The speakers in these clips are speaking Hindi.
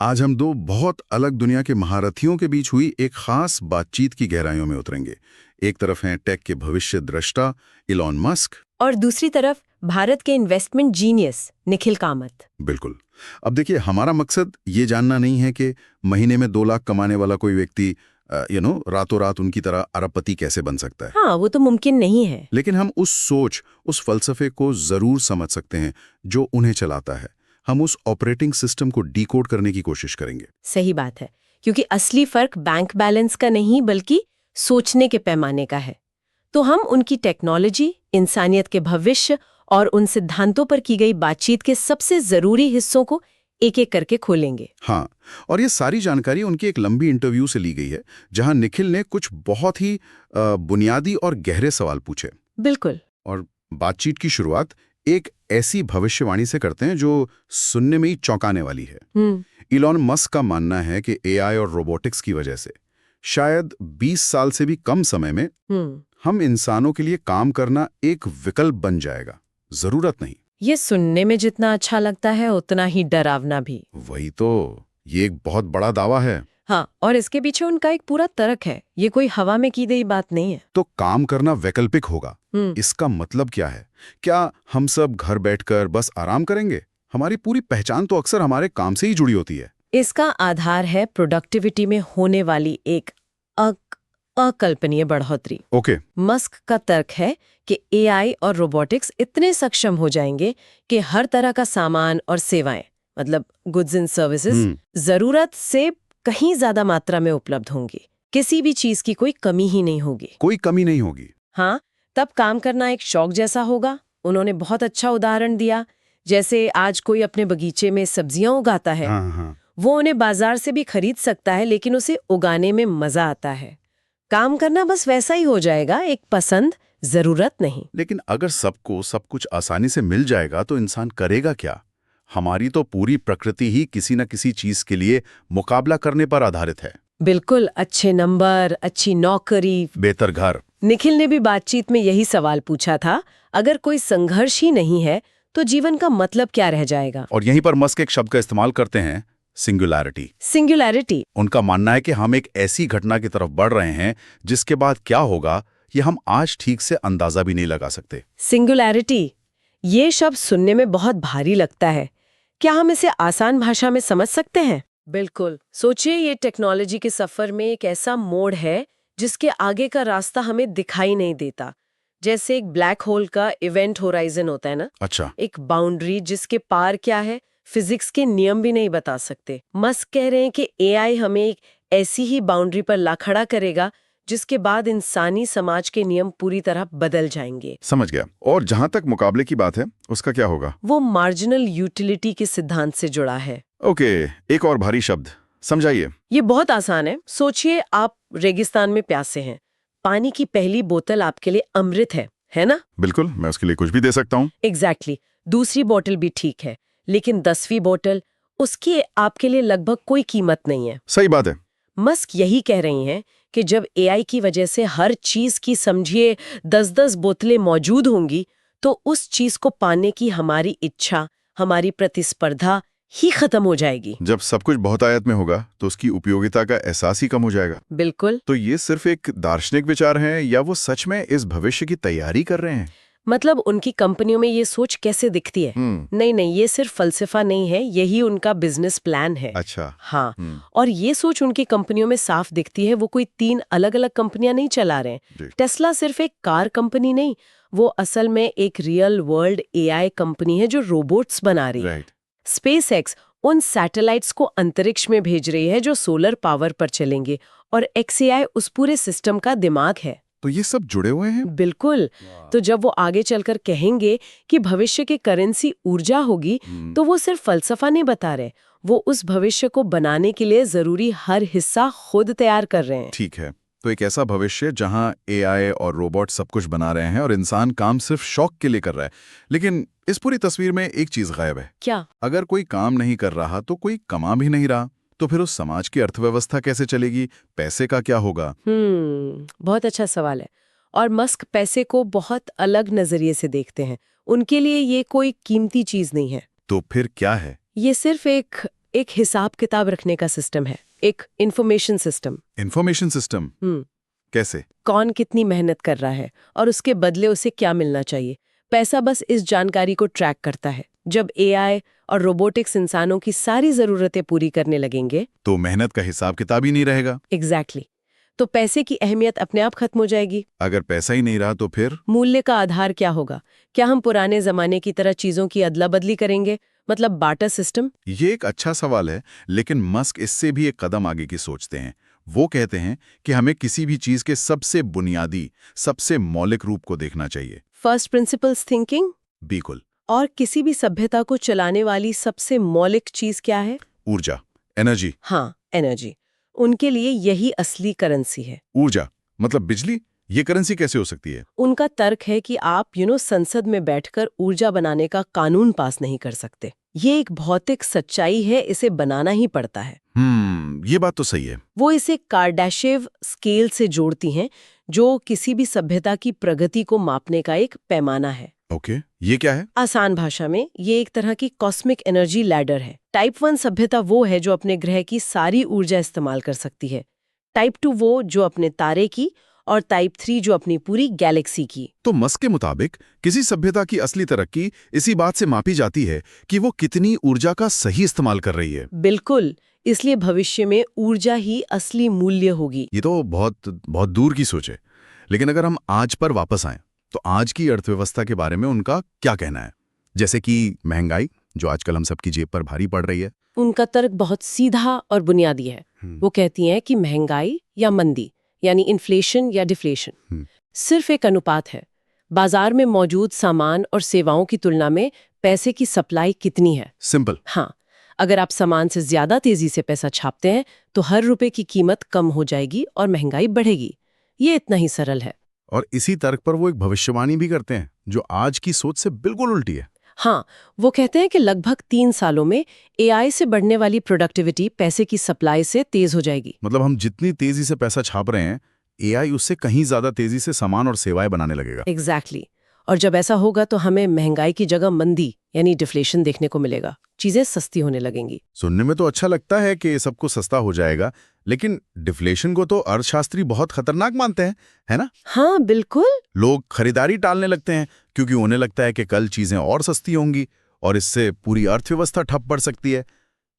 आज हम दो बहुत अलग दुनिया के महारथियों के बीच हुई एक खास बातचीत की गहराइयों में उतरेंगे। एक तरफ हैं टेक के भविष्य दृष्टा इलॉन मस्क। और दूसरी तरफ भारत के इन्वेस्टमेंट जीनियस निखिल कामत। बिल्कुल। अब देखिए, हमारा मकसद ये जानना नहीं है कि महीने में 2 लाख कमाने वाला कोई व्यक्ति रातों रात उनकी तरह अरबपति कैसे बन सकता है। हाँ, वो तो मुमकिन नहीं है। लेकिन हम उस सोच, उस फलसफे को जरूर समझ सकते हैं जो उन्हें चलाता है। हम उस ऑपरेटिंग सिस्टम को डिकोड करने की कोशिश करेंगे। सही बात है, क्योंकि असली फर्क बैंक बैलेंस का नहीं बल्कि सोचने के पैमाने का है। तो हम उनकी टेक्नोलॉजी, इंसानियत के भविष्य और उन सिद्धांतों पर की गई बातचीत के सबसे जरूरी हिस्सों को एक एक करके खोलेंगे। हाँ, और ये सारी जानकारी उनकी एक लंबी इंटरव्यू से ली गई है, जहां निखिल ने कुछ बहुत ही बुनियादी और गहरे सवाल पूछे। बिल्कुल। और बातचीत की शुरुआत एक ऐसी भविष्यवाणी से करते हैं जो सुनने में ही चौंकाने वाली है। इलॉन मस्क का मानना है कि एआई और रोबोटिक्स की वजह से शायद 20 साल से भी कम समय में हम इंसानों के लिए काम करना एक विकल्प बन जाएगा, जरूरत नहीं। ये सुनने में जितना अच्छा लगता है उतना ही डरावना भी। वही तो, ये एक बहुत बड़ा दावा है। हाँ, और इसके पीछे उनका एक पूरा तर्क है। ये कोई हवा में की गई बात नहीं है। तो काम करना वैकल्पिक होगा, इसका मतलब क्या है? क्या हम सब घर बैठकर बस आराम करेंगे? हमारी पूरी पहचान तो अक्सर हमारे काम से ही जुड़ी होती है। इसका आधार है प्रोडक्टिविटी में होने वाली एक अकल्पनीय बढ़ोतरी। ओके। मस्क का तर्क है कि एआई और रोबोटिक्स इतने सक्षम हो जाएंगे कि हर तरह का सामान और सेवाएं, मतलब गुड्स एंड सर्विसेज, जरूरत से कहीं ज्यादा मात्रा में उपलब्ध होंगी। किसी भी चीज की कोई कमी ही नहीं होगी। कोई कमी नहीं होगी। हाँ, तब काम करना एक शौक जैसा होगा। उन्होंने बहुत अच्छा उदाहरण दिया, जैसे आज कोई अपने बगीचे में सब्जियां उगाता है। हाँ। वो उन्हें बाजार से भी खरीद सकता है, लेकिन उसे उगाने में मजा आता है। काम करना बस वैसा ही हो जाएगा, एक पसंद, जरूरत नहीं। लेकिन अगर सबको सब कुछ आसानी से मिल जाएगा तो इंसान करेगा क्या? हमारी तो पूरी प्रकृति ही किसी न किसी चीज के लिए मुकाबला करने पर आधारित है। बिल्कुल, अच्छे नंबर, अच्छी नौकरी, बेहतर घर। निखिल ने भी बातचीत में यही सवाल पूछा था, अगर कोई संघर्ष ही नहीं है तो जीवन का मतलब क्या रह जाएगा? और यहीं पर मस्क एक शब्द का इस्तेमाल करते हैं, सिंगुलैरिटी। सिंगुलैरिटी। उनका मानना है कि हम एक ऐसी घटना की तरफ बढ़ रहे हैं जिसके बाद क्या होगा ये हम आज ठीक से अंदाजा भी नहीं लगा सकते। सिंगुलैरिटी, ये शब्द सुनने में बहुत भारी लगता है। क्या हम इसे आसान भाषा में समझ सकते हैं? बिल्कुल। सोचिए, ये टेक्नोलॉजी के सफर में एक ऐसा मोड़ है जिसके आगे का रास्ता हमें दिखाई नहीं देता। जैसे एक ब्लैक होल का इवेंट होराइजन होता है ना। अच्छा। एक बाउंड्री जिसके पार क्या है, फिजिक्स के नियम भी नहीं बता सकते। मस्क कह रहे हैं कि एआई हमें एक ऐसी ही बाउंड्री पर ला खड़ा करेगा जिसके बाद इंसानी समाज के नियम पूरी तरह बदल जाएंगे। समझ गया। और जहां तक मुकाबले की बात है, उसका क्या होगा? वो मार्जिनल यूटिलिटी के सिद्धांत से जुड़ा है। ओके, एक और भारी शब्द, समझाइए। ये बहुत आसान है। सोचिए, आप रेगिस्तान में प्यासे हैं। पानी की पहली बोतल आपके लिए अमृत है ना? बिल्कुल, मैं उसके लिए कुछ भी दे सकता हूँ। एग्जैक्टली। दूसरी बोतल भी ठीक है, लेकिन 10वीं बोतल, उसकी आपके लिए लगभग कोई कीमत नहीं है। सही बात है। मस्क यही कह रही हैं कि जब एआई की वजह से हर चीज की समझिए 10-10 बोतलें मौजूद होंगी, तो उस चीज को पाने की हमारी इच्छा, हमारी प्रतिस्पर्धा ही खत्म हो जाएगी। जब सब कुछ बहुतायत में होगा तो उसकी उपयोगिता का एहसास ही कम हो जाएगा। बिल्कुल। तो ये सिर्फ एक दार्शनिक विचार है या वो सच में इस भविष्य की तैयारी कर रहे हैं? मतलब उनकी कंपनियों में ये सोच कैसे दिखती है? नहीं, ये सिर्फ फलसफा नहीं है, यही उनका बिजनेस प्लान है। अच्छा। हाँ। और ये सोच उनकी कंपनियों में साफ दिखती है। वो कोई 3 अलग अलग कंपनियां नहीं चला रहे हैं। टेस्ला सिर्फ एक कार कंपनी नहीं, वो असल में एक रियल वर्ल्ड एआई कंपनी है जो रोबोट्स बना रही है। स्पेसएक्स उन सैटेलाइट्स को अंतरिक्ष में भेज रही है जो सोलर पावर पर चलेंगे, और XAI उस पूरे सिस्टम का दिमाग है। तो ये सब जुड़े हुए हैं? बिल्कुल। तो जब वो आगे चलकर कहेंगे कि भविष्य की करेंसी ऊर्जा होगी, तो वो सिर्फ फलसफा नहीं बता रहे, वो उस भविष्य को बनाने के लिए जरूरी हर हिस्सा खुद तैयार कर रहे हैं। ठीक है, तो एक ऐसा भविष्य जहां एआई और रोबोट सब कुछ बना रहे हैं और इंसान काम सिर्फ शौक के लिए कर रहा है। लेकिन इस पूरी तस्वीर में एक चीज गायब है। क्या? अगर कोई काम नहीं कर रहा तो कोई कमा भी नहीं रहा, तो फिर उस समाज की अर्थव्यवस्था कैसे चलेगी? पैसे का क्या होगा? बहुत अच्छा सवाल है। और मस्क पैसे को बहुत अलग नजरिए से देखते हैं। उनके लिए ये कोई कीमती चीज नहीं है। तो फिर क्या है? ये सिर्फ एक एक हिसाब किताब रखने का सिस्टम है, एक इंफॉर्मेशन सिस्टम। Information system? कैसे? कौन कितनी मेहनत कर रहा है और उसके बदले उसे क्या मिलना चाहिए। पैसा बस इस जानकारी को ट्रैक करता है। जब एआई और रोबोटिक्स इंसानों की सारी जरूरतें पूरी करने लगेंगे तो मेहनत का हिसाब किताब ही नहीं रहेगा। एग्जैक्टली। तो पैसे की अहमियत अपने आप खत्म हो जाएगी। अगर पैसा ही नहीं रहा तो फिर मूल्य का आधार क्या होगा? क्या हम पुराने जमाने की तरह चीजों की अदला बदली करेंगे, मतलब बार्टर सिस्टम? ये एक अच्छा सवाल है, लेकिन मस्क इससे भी एक कदम आगे की सोचते हैं। वो कहते हैं कि हमें किसी भी चीज के सबसे बुनियादी, सबसे मौलिक रूप को देखना चाहिए। First principles thinking? बिल्कुल। और किसी भी सभ्यता को चलाने वाली सबसे मौलिक चीज क्या है? ऊर्जा, एनर्जी। हाँ, एनर्जी। उनके लिए यही असली करेंसी है। ऊर्जा मतलब बिजली? ये करेंसी कैसे हो सकती है? उनका तर्क है कि आप संसद में बैठकर ऊर्जा बनाने का कानून पास नहीं कर सकते। ये एक भौतिक सच्चाई है, इसे बनाना ही पड़ता है। ये बात तो सही है। वो इसे कार्डाशेव स्केल से जोड़ती हैं, जो किसी भी सभ्यता की प्रगति को मापने का एक पैमाना है। ओके, ये क्या है? आसान भाषा में ये एक तरह की कॉस्मिक एनर्जी लैडर है। टाइप 1 सभ्यता वो है जो अपने ग्रह की सारी ऊर्जा इस्तेमाल कर सकती है। टाइप 2 वो जो अपने तारे की, और टाइप 3 जो अपनी पूरी गैलेक्सी की। तो मस्क के मुताबिक किसी सभ्यता की असली तरक्की इसी बात से मापी जाती है कि वो कितनी ऊर्जा का सही इस्तेमाल कर रही है। बिल्कुल, इसलिए भविष्य में ऊर्जा ही असली मूल्य होगी। ये तो बहुत बहुत दूर की सोच है। लेकिन अगर हम आज पर वापस आएं, तो आज की अर्थव्यवस्था के बारे में उनका क्या कहना है? जैसे कि महंगाई, जो आजकल हम सबकी जेब पर भारी पड़ रही है। उनका तर्क बहुत सीधा और बुनियादी है। वो कहती हैं कि महंगाई या मंदी, यानी इन्फ्लेशन या डिफ्लेशन, सिर्फ एक अनुपात है। बाजार में मौजूद सामान और सेवाओं की तुलना में पैसे की सप्लाई कितनी है। सिंपल। हाँ, अगर आप सामान से ज्यादा तेजी से पैसा छापते हैं तो हर रुपए की कीमत कम हो जाएगी और महंगाई बढ़ेगी। ये इतना ही सरल है। और इसी तर्क पर वो एक भविष्यवाणी भी करते हैं जो आज की सोच से बिल्कुल उल्टी है। हाँ, वो कहते हैं कि लगभग 3 सालों में एआई से बढ़ने वाली प्रोडक्टिविटी पैसे की सप्लाई से तेज हो जाएगी। मतलब हम जितनी तेजी से पैसा छाप रहे हैं, एआई उससे कहीं ज्यादा तेजी से सामान और सेवाएं बनाने लगेगा। एग्जैक्टली। और जब ऐसा होगा तो हमें महंगाई की जगह मंदी यानी डिफ्लेशन देखने को मिलेगा। चीजें सस्ती होने लगेंगी। सुनने में तो अच्छा लगता है कि सबको सस्ता हो जाएगा, लेकिन डिफ्लेशन को तो अर्थशास्त्री बहुत खतरनाक मानते हैं, है ना? हाँ, बिल्कुल। लोग खरीदारी टालने लगते हैं क्योंकि उन्हें लगता है कि कल चीजें और सस्ती होंगी और इससे पूरी अर्थव्यवस्था ठप पड़ सकती है।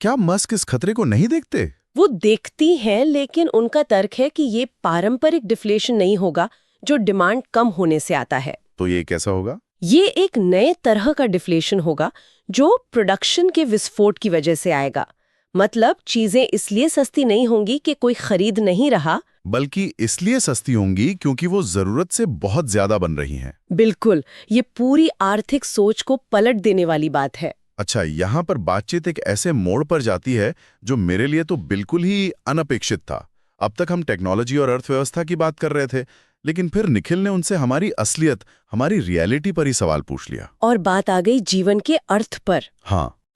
क्या मस्क इस खतरे को नहीं देखते? वो देखती हैं, लेकिन उनका तर्क है कि ये पारंपरिक डिफ्लेशन नहीं होगा जो डिमांड कम होने से आता है। तो ये कैसा होगा? ये एक नए तरह का डिफ्लेशन होगा जो प्रोडक्शन के विस्फोट की वजह से आएगा। मतलब चीजें इसलिए सस्ती नहीं होंगी कि कोई खरीद नहीं रहा, बल्कि इसलिए सस्ती होंगी क्योंकि वो जरूरत से बहुत ज्यादा बन रही हैं। बिल्कुल, ये पूरी आर्थिक सोच को पलट देने वाली बात है। अच्छा, यहाँ पर बातचीत एक ऐसे मोड़ पर जाती है जो मेरे लिए तो बिल्कुल ही अनपेक्षित था। अब तक हम टेक्नोलॉजी और अर्थव्यवस्था की बात कर रहे थे, लेकिन फिर निखिल ने उनसे हमारी असलियत, हमारी रियलिटी पर ही सवाल पूछ लिया। और बात आ गई जीवन के अर्थ पर।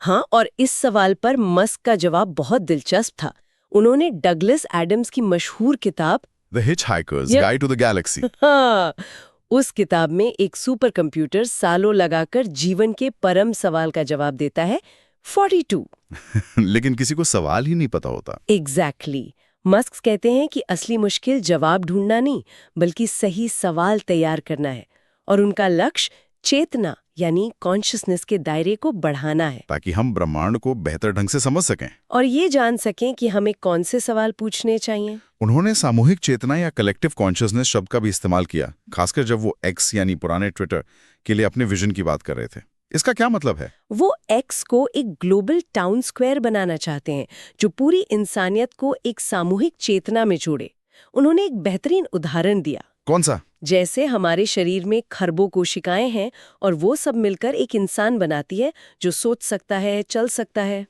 हाँ, और इस सवाल पर मस्क का जवाब बहुत दिलचस्प था। उन्होंने डगलस एडम्स की मशहूर किताब the hitchhiker's guide to the galaxy, हाँ, उस किताब में एक सुपर कंप्यूटर सालों लगाकर जीवन के परम सवाल का जवाब देता है, 42। लेकिन किसी को सवाल ही नहीं पता होता। एग्जैक्टली। मस्क कहते हैं कि असली मुश्किल जवाब ढूंढना नहीं, बल्कि सही सवाल तैयार करना है। और उनका लक्ष्य चेतना यानी कॉन्शियसनेस के दायरे को बढ़ाना है, ताकि हम ब्रह्मांड को बेहतर ढंग से समझ सकें और ये जान सकें कि हमें कौन से सवाल पूछने चाहिए। उन्होंने सामूहिक चेतना या कलेक्टिव कॉन्शियसनेस शब्द का भी इस्तेमाल किया, खासकर जब वो एक्स यानी पुराने ट्विटर के लिए अपने विजन की बात कर रहे थे। इसका क्या मतलब है? वो एक्स को एक ग्लोबल टाउन स्क्वायर बनाना चाहते हैं जो पूरी इंसानियत को एक सामूहिक चेतना में जोड़े। उन्होंने एक बेहतरीन उदाहरण दिया। कौन सा? जैसे हमारे शरीर में खरबों कोशिकाएं हैं और वो सब मिलकर एक इंसान बनाती है जो सोच सकता है, चल सकता है।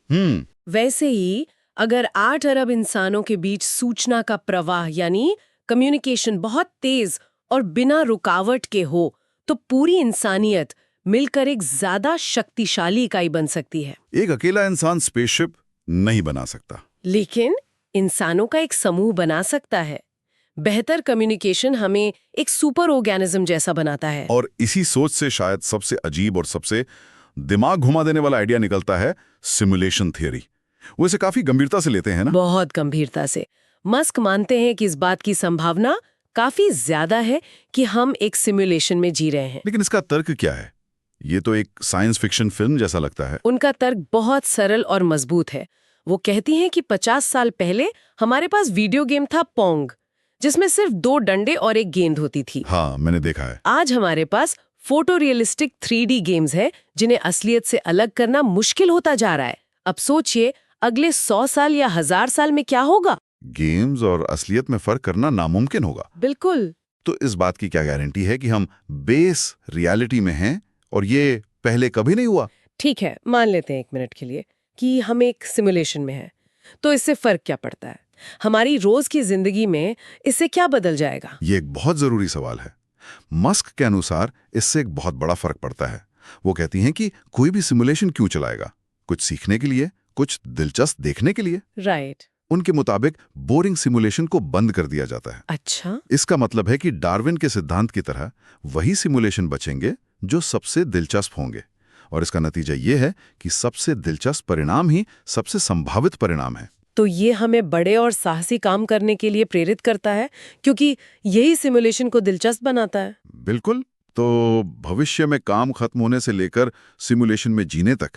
वैसे ही अगर 8 अरब इंसानों के बीच सूचना का प्रवाह यानी कम्युनिकेशन बहुत तेज और बिना रुकावट के हो, तो पूरी इंसानियत मिलकर एक ज्यादा शक्तिशाली इकाई बन सकती है। एक अकेला इंसान स्पेसशिप नहीं बना सकता, लेकिन इंसानों का एक समूह बना सकता है। बेहतर कम्युनिकेशन हमें एक सुपर ऑर्गेनिज्म जैसा बनाता है। और इसी सोच से शायद सबसे अजीब और सबसे दिमाग घुमा देने वाला आइडिया निकलता है सिमुलेशन थियरी। वो इसे काफी गंभीरता से लेते हैं ना? बहुत गंभीरता से। मस्क मानते हैं कि इस बात की संभावना काफी ज्यादा है कि हम एक सिमुलेशन में जी रहे हैं। लेकिन इसका तर्क क्या है? ये तो एक साइंस फिक्शन फिल्म जैसा लगता है। उनका तर्क बहुत सरल और मजबूत है। वो कहती हैं कि 50 साल पहले हमारे पास वीडियो गेम था पोंग, जिसमें सिर्फ 2 डंडे और एक गेंद होती थी। हाँ, मैंने देखा है। आज हमारे पास फोटो रियलिस्टिक 3D गेम्स है, जिन्हें असलियत से अलग करना मुश्किल होता जा रहा है। अब सोचिए, अगले 100 साल या 1000 साल में क्या होगा? गेम्स और असलियत में फर्क करना नामुमकिन होगा। बिल्कुल। तो इस बात की क्या गारंटी है कि हम बेस रियलिटी में हैं और ये पहले कभी नहीं हुआ? ठीक है, मान लेते हैं 1 मिनट के लिए कि हम एक सिमुलेशन में हैं। तो इससे फर्क क्या पड़ता है? हमारी रोज की जिंदगी में इससे क्या बदल जाएगा? ये एक बहुत जरूरी सवाल है। मस्क के अनुसार इससे एक बहुत बड़ा फर्क पड़ता है। वो कहती हैं कि कोई भी सिमुलेशन क्यों चलाएगा? कुछ सीखने के लिए, कुछ दिलचस्प देखने के लिए। राइट। उनके मुताबिक बोरिंग सिमुलेशन को बंद कर दिया जाता है। अच्छा। इसका मतलब है कि डार्विन के सिद्धांत की तरह वही सिमुलेशन बचेंगे जो सबसे दिलचस्प होंगे। और इसका नतीजा ये है कि सबसे दिलचस्प परिणाम ही सबसे संभावित परिणाम है। तो ये हमें बड़े और साहसी काम करने के लिए प्रेरित करता है, क्योंकि यही सिमुलेशन को दिलचस्प बनाता है। बिल्कुल। तो भविष्य में काम खत्म होने से लेकर सिमुलेशन में जीने तक,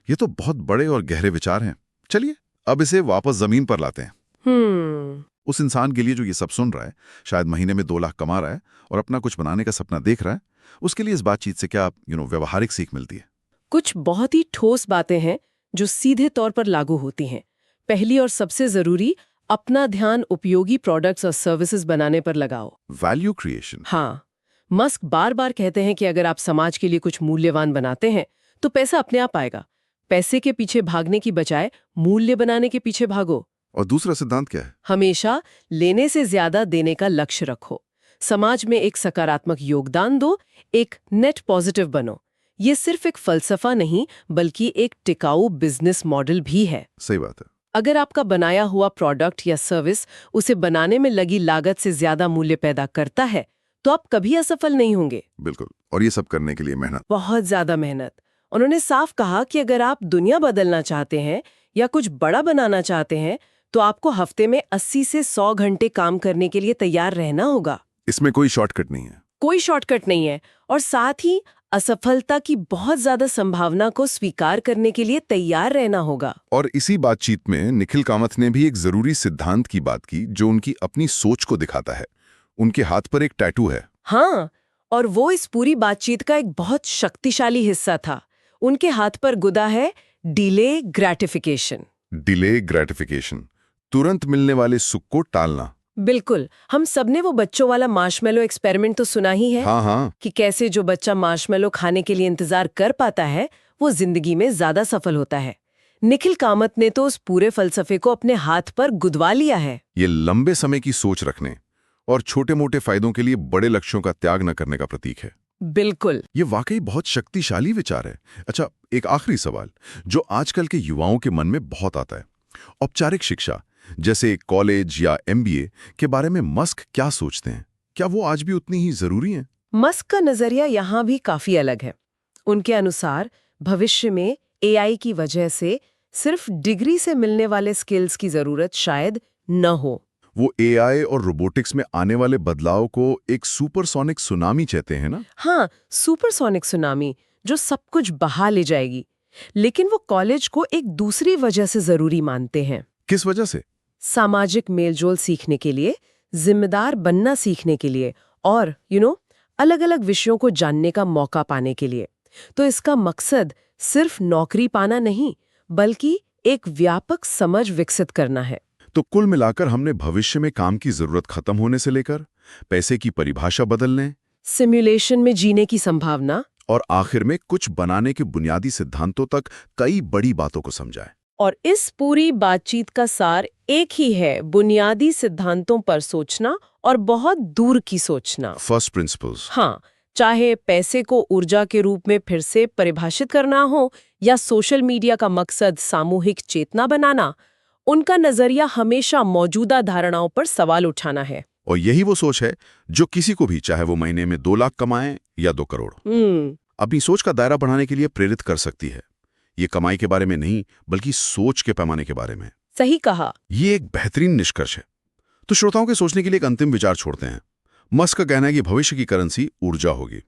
ये तो बहुत बड़े और गहरे विचार हैं। चलिए अब इसे वापस जमीन पर लाते हैं। उस इंसान के लिए जो ये सब सुन रहा है, शायद महीने में 2 लाख कमा रहा है और अपना कुछ बनाने का सपना देख रहा है, उसके लिए इस बातचीत से क्या व्यवहारिक सीख मिलती है? कुछ बहुत ही ठोस बातें हैं जो सीधे तौर पर लागू होती हैं। पहली और सबसे जरूरी, अपना ध्यान उपयोगी प्रोडक्ट्स और सर्विसेज बनाने पर लगाओ। Value creation. हाँ, मस्क बार बार कहते हैं कि अगर आप समाज के लिए कुछ मूल्यवान बनाते हैं तो पैसा अपने आप आएगा। पैसे के पीछे भागने की बजाय मूल्य बनाने के पीछे भागो। और दूसरा सिद्धांत क्या है? हमेशा लेने से ज्यादा देने का लक्ष्य रखो। समाज में एक सकारात्मक योगदान दो, एक नेट पॉजिटिव बनो। ये सिर्फ एक फलसफा नहीं, बल्कि एक टिकाऊ बिजनेस मॉडल भी है। सही बात है। अगर आपका बनाया हुआ प्रोडक्ट या सर्विस उसे बनाने में लगी लागत से ज्यादा मूल्य पैदा करता है, तो आप कभी असफल नहीं होंगे। बिल्कुल। और ये सब करने के लिए मेहनत, बहुत ज्यादा मेहनत। उन्होंने साफ कहा कि अगर आप दुनिया बदलना चाहते हैं या कुछ बड़ा बनाना चाहते हैं, तो आपको हफ्ते में 80 से 100 घंटे काम करने के लिए तैयार रहना होगा। इसमें कोई शॉर्टकट नहीं है। कोई शॉर्टकट नहीं है। और साथ ही असफलता की बहुत ज्यादा संभावना को स्वीकार करने के लिए तैयार रहना होगा। और इसी बातचीत में निखिल कामत ने भी एक जरूरी सिद्धांत की बात की जो उनकी अपनी सोच को दिखाता है। उनके हाथ पर एक टैटू है। हाँ, और वो इस पूरी बातचीत का एक बहुत शक्तिशाली हिस्सा था। उनके हाथ पर गुदा है डिले ग्रेटिफिकेशन। डिले ग्रेटिफिकेशन, तुरंत मिलने वाले सुख को टालना। बिल्कुल। हम सबने वो बच्चों वाला मार्शमेलो एक्सपेरिमेंट तो सुना ही है। हाँ। कि कैसे जो बच्चा मार्शमेलो खाने के लिए इंतजार कर पाता है, वो जिंदगी में ज्यादा सफल होता है। निखिल कामत ने तो उस पूरे फलसफे को अपने हाथ पर गुदवा लिया है। ये लंबे समय की सोच रखने और छोटे मोटे फायदों के लिए बड़े लक्ष्यों का त्याग न करने का प्रतीक है। बिल्कुल। ये वाकई बहुत शक्तिशाली विचार है। अच्छा, एक आखिरी सवाल जो आजकल के युवाओं के मन में बहुत आता है। औपचारिक शिक्षा जैसे कॉलेज या MBA के बारे में मस्क क्या सोचते हैं? क्या वो आज भी उतनी ही जरूरी हैं? मस्क का नजरिया यहाँ भी काफी अलग है। उनके अनुसार भविष्य में AI की वजह से सिर्फ डिग्री से मिलने वाले स्किल्स की जरूरत शायद न हो। वो AI और रोबोटिक्स में आने वाले बदलाव को एक सुपरसोनिक सुनामी कहते हैं ना? हाँ, सुपरसोनिक सुनामी जो सब कुछ बहा ले जाएगी। लेकिन वो कॉलेज को एक दूसरी वजह से जरूरी मानते हैं। किस वजह से? सामाजिक मेलजोल सीखने के लिए, जिम्मेदार बनना सीखने के लिए और अलग-अलग विषयों को जानने का मौका पाने के लिए। तो इसका मकसद सिर्फ नौकरी पाना नहीं, बल्कि एक व्यापक समझ विकसित करना है। तो कुल मिलाकर हमने भविष्य में काम की जरूरत खत्म होने से लेकर पैसे की परिभाषा बदलने, सिमुलेशन में जीने की संभावना और आखिर में कुछ बनाने के बुनियादी सिद्धांतों तक कई बड़ी बातों को समझाए। और इस पूरी बातचीत का सार एक ही है, बुनियादी सिद्धांतों पर सोचना और बहुत दूर की सोचना। First principles. हाँ, चाहे पैसे को ऊर्जा के रूप में फिर से परिभाषित करना हो या सोशल मीडिया का मकसद सामूहिक चेतना बनाना, उनका नजरिया हमेशा मौजूदा धारणाओं पर सवाल उठाना है। और यही वो सोच है जो किसी को भी, चाहे वो महीने में 2 लाख कमाएं या 2 करोड़, अपनी सोच का दायरा बढ़ाने के लिए प्रेरित कर सकती है। ये कमाई के बारे में नहीं, बल्कि सोच के पैमाने के बारे में। सही कहा। ये एक बेहतरीन निष्कर्ष है। तो श्रोताओं के सोचने के लिए एक अंतिम विचार छोड़ते हैं। मस्क का कहना है कि भविष्य की करेंसी ऊर्जा होगी,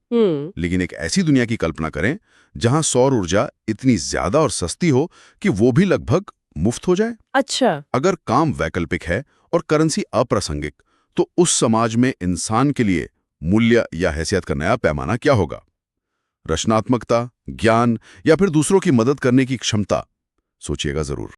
लेकिन एक ऐसी दुनिया की कल्पना करें जहां सौर ऊर्जा इतनी ज्यादा और सस्ती हो कि वो भी लगभग मुफ्त हो जाए। अच्छा। अगर काम वैकल्पिक है और करेंसी अप्रासंगिक, तो उस समाज में इंसान के लिए मूल्य या हैसियत का नया पैमाना क्या होगा? रचनात्मकता, ज्ञान या फिर दूसरों की मदद करने की क्षमता? सोचिएगा जरूर।